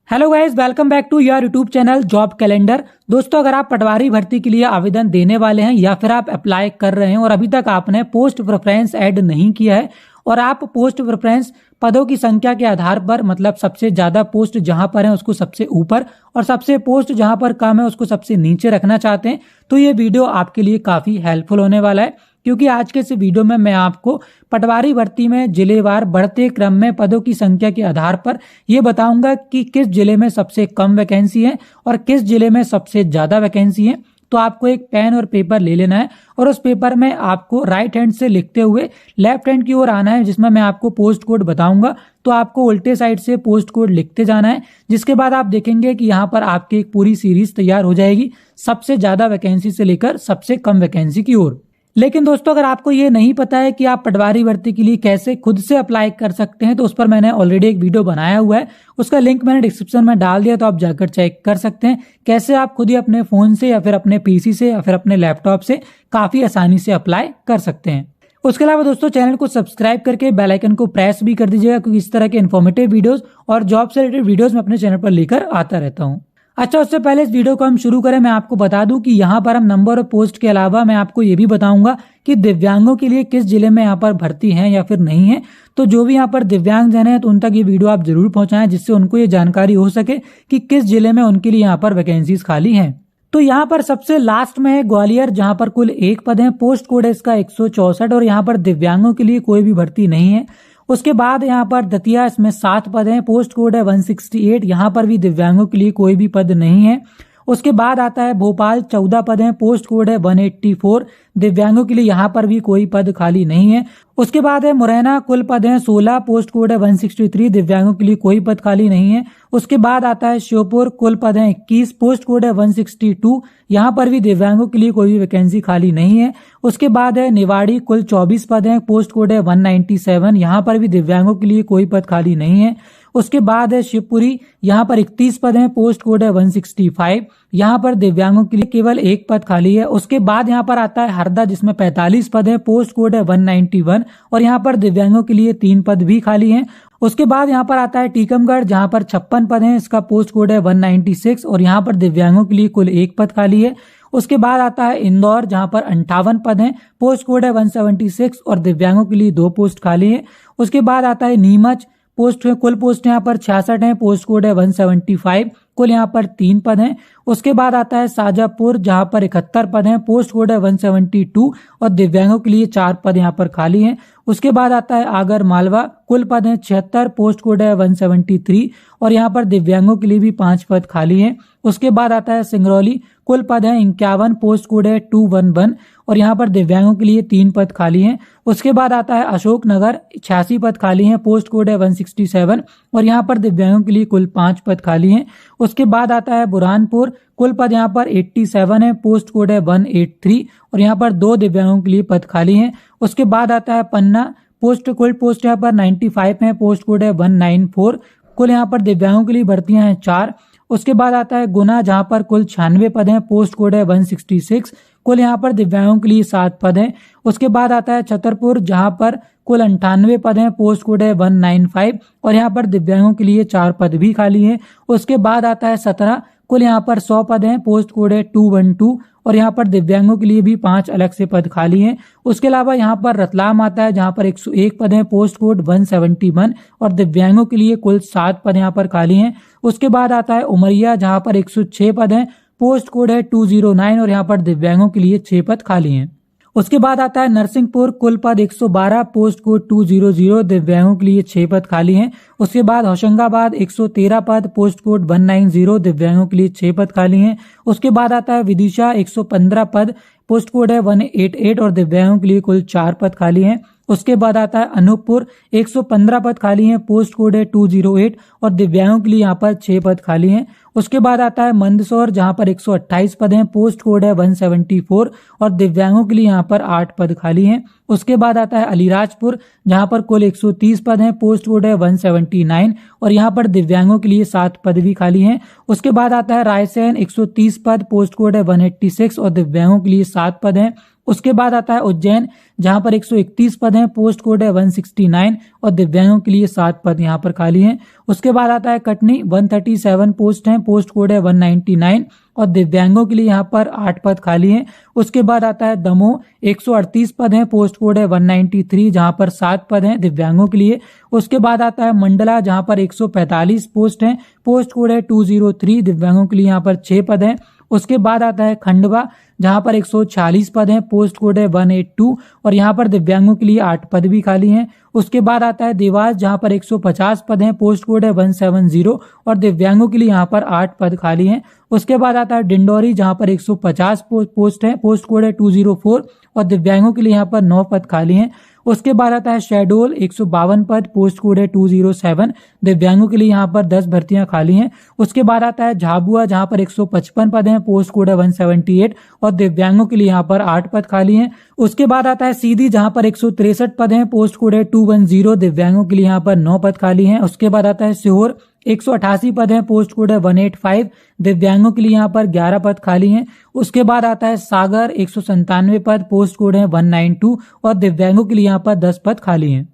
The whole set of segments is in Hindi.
Hello guys, welcome back to your YouTube channel job calendar. दोस्तों, अगर आप पटवारी भर्ती के लिए आवेदन देने वाले हैं या फिर आप अप्लाई कर रहे हैं और अभी तक आपने पोस्ट प्रेफरेंस ऐड नहीं किया है और आप पोस्ट प्रेफरेंस पदों की संख्या के आधार पर मतलब सबसे ज्यादा पोस्ट जहां पर है उसको सबसे ऊपर और सबसे पोस्ट जहां पर कम है उसको सबसे नीचे रखना चाहते हैं तो ये वीडियो आपके लिए काफी हेल्पफुल होने वाला है, क्योंकि आज के इस वीडियो में मैं आपको पटवारी भर्ती में जिलेवार बढ़ते क्रम में पदों की संख्या के आधार पर यह बताऊंगा कि किस जिले में सबसे कम वैकेंसी है और किस जिले में सबसे ज्यादा वैकेंसी है। तो आपको एक पेन और पेपर ले लेना है और उस पेपर में आपको राइट हैंड से लिखते हुए लेफ्ट हैंड की ओर आना है, जिसमें मैं आपको पोस्ट कोड बताऊंगा तो आपको उल्टे साइड से पोस्ट कोड लिखते जाना है। जिसके बाद आप देखेंगे कि यहाँ पर आपकी एक पूरी सीरीज तैयार हो जाएगी सबसे ज्यादा वैकेंसी से लेकर सबसे कम वैकेंसी की ओर। लेकिन दोस्तों, अगर आपको ये नहीं पता है कि आप पटवारी भर्ती के लिए कैसे खुद से अप्लाई कर सकते हैं तो उस पर मैंने ऑलरेडी एक वीडियो बनाया हुआ है, उसका लिंक मैंने डिस्क्रिप्शन में डाल दिया, तो आप जाकर चेक कर सकते हैं कैसे आप खुद ही अपने फोन से या फिर अपने पीसी से या फिर अपने लैपटॉप से काफी आसानी से अप्लाई कर सकते हैं। उसके अलावा दोस्तों, चैनल को सब्सक्राइब करके बेल आइकन को प्रेस भी कर दीजिएगा, क्योंकि इस तरह के इन्फॉर्मेटिव वीडियोस और जॉब से रिलेटेड वीडियोस मैं अपने चैनल पर लेकर आता रहता हूँ। अच्छा, उससे पहले इस वीडियो को हम शुरू करें, मैं आपको बता दूं कि यहाँ पर हम नंबर और पोस्ट के अलावा मैं आपको ये भी बताऊंगा कि दिव्यांगों के लिए किस जिले में यहाँ पर भर्ती है या फिर नहीं है। तो जो भी यहाँ पर दिव्यांग जन है तो उन तक ये वीडियो आप जरूर पहुंचाएं, जिससे उनको ये जानकारी हो सके कि किस जिले में उनके लिए यहाँ पर वैकेंसीज खाली हैं। तो यहाँ पर सबसे लास्ट में है ग्वालियर, जहाँ पर कुल 1 पद है, पोस्ट कोड है इसका 164 और यहाँ पर दिव्यांगों के लिए कोई भी भर्ती नहीं है। उसके बाद यहाँ पर दतिया, इसमें 7 पद हैं, पोस्ट कोड है 168, यहाँ पर भी दिव्यांगों के लिए कोई भी पद नहीं है। उसके बाद आता है भोपाल, 14 पद हैं, पोस्ट कोड है 184, दिव्यांगों के लिए यहाँ पर भी कोई पद खाली नहीं है। उसके बाद है मुरैना, कुल पद हैं 16, पोस्ट कोड है 163, दिव्यांगों के लिए कोई पद खाली नहीं है। उसके बाद आता है श्योपुर, कुल पद हैं 21, पोस्ट कोड है 162, यहाँ पर भी दिव्यांगों के लिए कोई भी वैकेंसी खाली नहीं है। उसके बाद है निवाड़ी, कुल 24 पद हैं, पोस्ट कोड है 197, यहाँ पर भी दिव्यांगों के लिए कोई पद खाली नहीं है। उसके बाद है शिवपुरी, यहाँ पर 31 पद हैं, पोस्ट कोड है 165, यहाँ पर दिव्यांगों के लिए केवल 1 पद खाली है। उसके बाद यहाँ पर आता है हरदा, जिसमें 45 पद हैं, पोस्ट कोड है 191 और यहाँ पर दिव्यांगों के लिए 3 पद भी खाली हैं। उसके बाद यहाँ पर आता है टीकमगढ़, जहाँ पर 56 पद हैं, इसका पोस्ट कोड है 196 और यहाँ पर दिव्यांगों के लिए कुल 1 पद खाली है। उसके बाद आता है इंदौर, जहाँ पर 58 पद हैं, पोस्ट कोड है 176 और दिव्यांगों के लिए 2 पोस्ट खाली है। उसके बाद आता है नीमच, कुल पोस्ट यहाँ पर 66 हैं, पोस्ट कोड है 175, कुल यहाँ पर 3 पद हैं। उसके बाद आता है शाजापुर, जहाँ पर 71 पद हैं, पोस्ट कोड है 172 और दिव्यांगों के लिए 4 पद यहाँ पर खाली हैं। उसके बाद आता है आगर मालवा, कुल पद हैं 76, पोस्ट कोड है 173 और यहाँ पर दिव्यांगों के लिए भी 5 पद खाली हैं। उसके बाद आता है सिंगरौली, कुल पद हैं 51, पोस्ट कोड है 211 और यहाँ पर दिव्यांगों के लिए 3 पद खाली हैं। उसके बाद आता है अशोकनगर, 86 पद खाली हैं, पोस्ट कोड है 167 और यहाँ पर दिव्यांगों के लिए कुल 5 पद खाली हैं। उसके बाद आता है बुरहानपुर, कुल पद यहाँ पर 87 है, पोस्ट कोड है 183 और यहाँ पर 2 दिव्यांगों के लिए पद खाली हैं। उसके बाद आता है पन्ना, कुल पोस्ट यहाँ पर 95 है, पोस्ट कोड है 194, कुल यहाँ पर दिव्यांगों के लिए भर्तियां हैं 4। उसके बाद आता है गुना, जहाँ पर कुल 96 पद हैं, पोस्ट कोड है 166, कुल यहाँ पर दिव्यांगों के लिए 7 पद हैं। उसके बाद आता है छतरपुर, जहाँ पर कुल 98 पद हैं, पोस्ट कोड है 195 और यहाँ पर दिव्यांगों के लिए 4 पद भी खाली हैं। उसके बाद आता है 17, कुल यहाँ पर 100 पद हैं, पोस्ट कोड है 212 और यहाँ पर दिव्यांगों के लिए भी 5 अलग से पद खाली हैं। उसके अलावा यहाँ पर रतलाम आता है, जहाँ पर 101 पद हैं, पोस्ट कोड 171 और दिव्यांगों के लिए कुल 7 पद यहाँ पर खाली हैं। उसके बाद आता है उमरिया, जहाँ पर 106 पद हैं, पोस्ट कोड है 209 और यहाँ पर दिव्यांगों के लिए 6 पद खाली हैं। उसके बाद आता है नरसिंहपुर, कुल पद 112, पोस्ट कोड 200, दिव्यांगों के लिए 6 पद खाली हैं। उसके बाद होशंगाबाद, 113 पद, पोस्ट कोड 190, दिव्यांगों के लिए 6 पद खाली हैं। उसके बाद आता है विदिशा, 115 पद, पोस्ट कोड है 188 और दिव्यांगों के लिए कुल 4 पद खाली हैं। उसके बाद आता है अनूपपुर, 115 पद खाली हैं, पोस्ट कोड है 208 और दिव्यांगों के लिए यहाँ पर 6 पद खाली हैं। उसके बाद आता है मंदसौर, जहाँ पर 128 पद हैं, पोस्ट कोड है 174 और दिव्यांगों के लिए यहाँ पर 8 पद खाली हैं। उसके बाद आता है अलीराजपुर, जहाँ पर कुल 130 पद हैं, पोस्ट कोड है 179 और यहाँ पर दिव्यांगों के लिए 7 पद भी खाली हैं। उसके बाद आता है रायसेन, 130 पद, पोस्ट कोड है 186 और दिव्यांगों के लिए 7 पद हैं। उसके बाद आता है उज्जैन, जहां पर 131 पद हैं, पोस्ट कोड है 169 और दिव्यांगों के लिए 7 पद यहां पर खाली हैं। उसके बाद आता है कटनी, 137 पोस्ट हैं, पोस्ट कोड है 199 और दिव्यांगों के लिए यहाँ पर 8 पद खाली हैं। उसके बाद आता है दमोह, 138 पद हैं, पोस्ट कोड है 193 जहां पर 7 पद हैं दिव्यांगों के लिए। उसके बाद आता है मंडला, जहां पर 145 पोस्ट हैं, पोस्ट कोड है 203 दिव्यांगों के लिए यहाँ पर 6 पद हैं। उसके बाद आता है खंडवा, जहां पर 146 पद हैं, पोस्ट कोड है 182 और यहाँ पर दिव्यांगों के लिए 8 पद भी खाली हैं। उसके बाद आता है देवास, जहां पर 150 पद हैं, पोस्ट कोड है 170 और दिव्यांगों के लिए यहाँ पर 8 पद खाली हैं। उसके बाद आता है डिंडोरी, जहां पर 150 पोस्ट हैं, पोस्ट कोड है 204 और दिव्यांगों के लिए यहाँ पर 9 पद खाली हैं। उसके बाद आता है शहडोल, 152 पद, पोस्ट कोड है 207 दिव्यांगों के लिए यहाँ पर 10 भर्तियां खाली हैं। उसके बाद आता है झाबुआ, जहां पर 155 पद हैं, पोस्ट कोड है 178 और दिव्यांगों के लिए यहाँ पर 8 पद खाली हैं। उसके बाद आता है सीधी, जहां पर 163 पद हैं, पोस्ट कोड है 210 दिव्यांगों के लिए यहाँ पर 9 पद खाली हैं। उसके बाद आता है सीहोर, 188 पद हैं, पोस्ट कोड है 185 दिव्यांगों के लिए यहाँ पर 11 पद खाली हैं। उसके बाद आता है सागर, 197 पद, पोस्ट कोड है 192 और दिव्यांगों के लिए यहाँ पर 10 पद खाली हैं।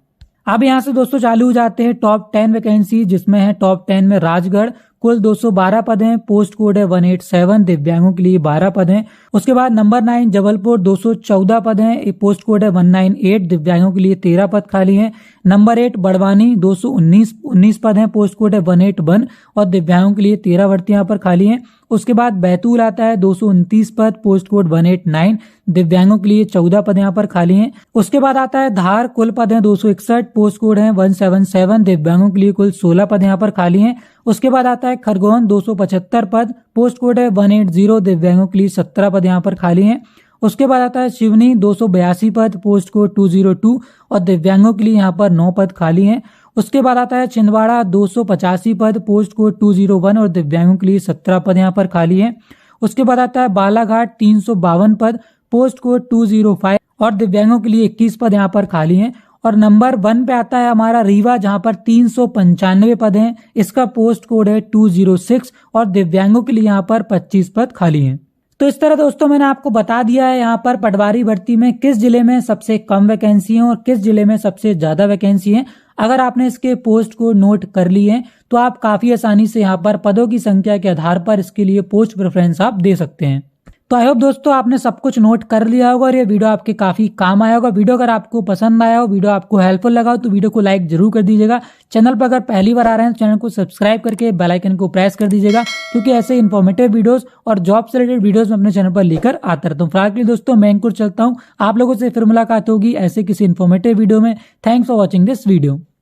अब यहाँ से दोस्तों चालू हो जाते हैं टॉप 10 वैकेंसी, जिसमें है टॉप 10 में राजगढ़, कुल 212 पद हैं, पोस्ट कोड है 187 दिव्यांगों के लिए 12 पद हैं। उसके बाद नंबर 9 जबलपुर, 214 पद हैं, पोस्ट कोड है 198 दिव्यांगों के लिए 13 पद खाली हैं। नंबर 8 बड़वानी, 219 पद हैं, पोस्ट कोड है 181 और दिव्यांगों के लिए 13 भर्तियां यहाँ पर खाली हैं। उसके बाद बैतूल आता है, 229 पद, पोस्ट कोड 189 दिव्यांगों के लिए 14 पद यहाँ पर खाली हैं। उसके बाद आता है धार, कुल पद हैं 261, पोस्ट कोड है 177 दिव्यांगों के लिए कुल 16 पद यहाँ पर खाली हैं। उसके बाद आता है खरगोन, 275 पद, पोस्ट कोड है 180 दिव्यांगों के लिए 17 पद यहाँ पर खाली हैं। उसके बाद आता है शिवनी, 282 पद, पोस्ट कोड 202 और दिव्यांगों के लिए यहाँ पर 9 पद खाली हैं। उसके बाद आता है छिंदवाड़ा, 285 पद, पोस्ट कोड 201 और दिव्यांगों के लिए 17 पद यहाँ पर खाली हैं। उसके बाद आता है बालाघाट, 352 पद, पोस्ट कोड 205 और दिव्यांगों के लिए 21 पद यहाँ पर खाली हैं। और नंबर 1 पे आता है हमारा रीवा, जहां पर 395 पद हैं, इसका पोस्ट कोड है 206 और दिव्यांगों के लिए यहाँ पर 25 पद खाली हैं। तो इस तरह दोस्तों मैंने आपको बता दिया है यहाँ पर पटवारी भर्ती में किस जिले में सबसे कम वैकेंसी है और किस जिले में सबसे ज्यादा वैकेंसी है। अगर आपने इसके पोस्ट को नोट कर लिए हैं तो आप काफी आसानी से यहाँ पर पदों की संख्या के आधार पर इसके लिए पोस्ट प्रेफरेंस आप दे सकते हैं। तो आई होप दोस्तों आपने सब कुछ नोट कर लिया होगा और ये वीडियो आपके काफी काम आया होगा। वीडियो अगर आपको पसंद आया हो, वीडियो आपको हेल्पफुल लगा हो तो वीडियो को लाइक जरूर कर दीजिएगा। चैनल पर अगर पहली बार आ रहे हैं तो चैनल को सब्सक्राइब करके बेल आइकन को प्रेस कर दीजिएगा, क्योंकि ऐसे इन्फॉर्मेटिव वीडियोस और जॉब से रिलेटेड वीडियोस मैं अपने चैनल पर लेकर आता रहता हूँ। फिलहाल के लिए दोस्तों मैं अंकुर चलता हूँ, आप लोगों से फिर मुलाकात होगी ऐसे किसी इन्फॉर्मेटिव वीडियो में। Thanks for watching this video.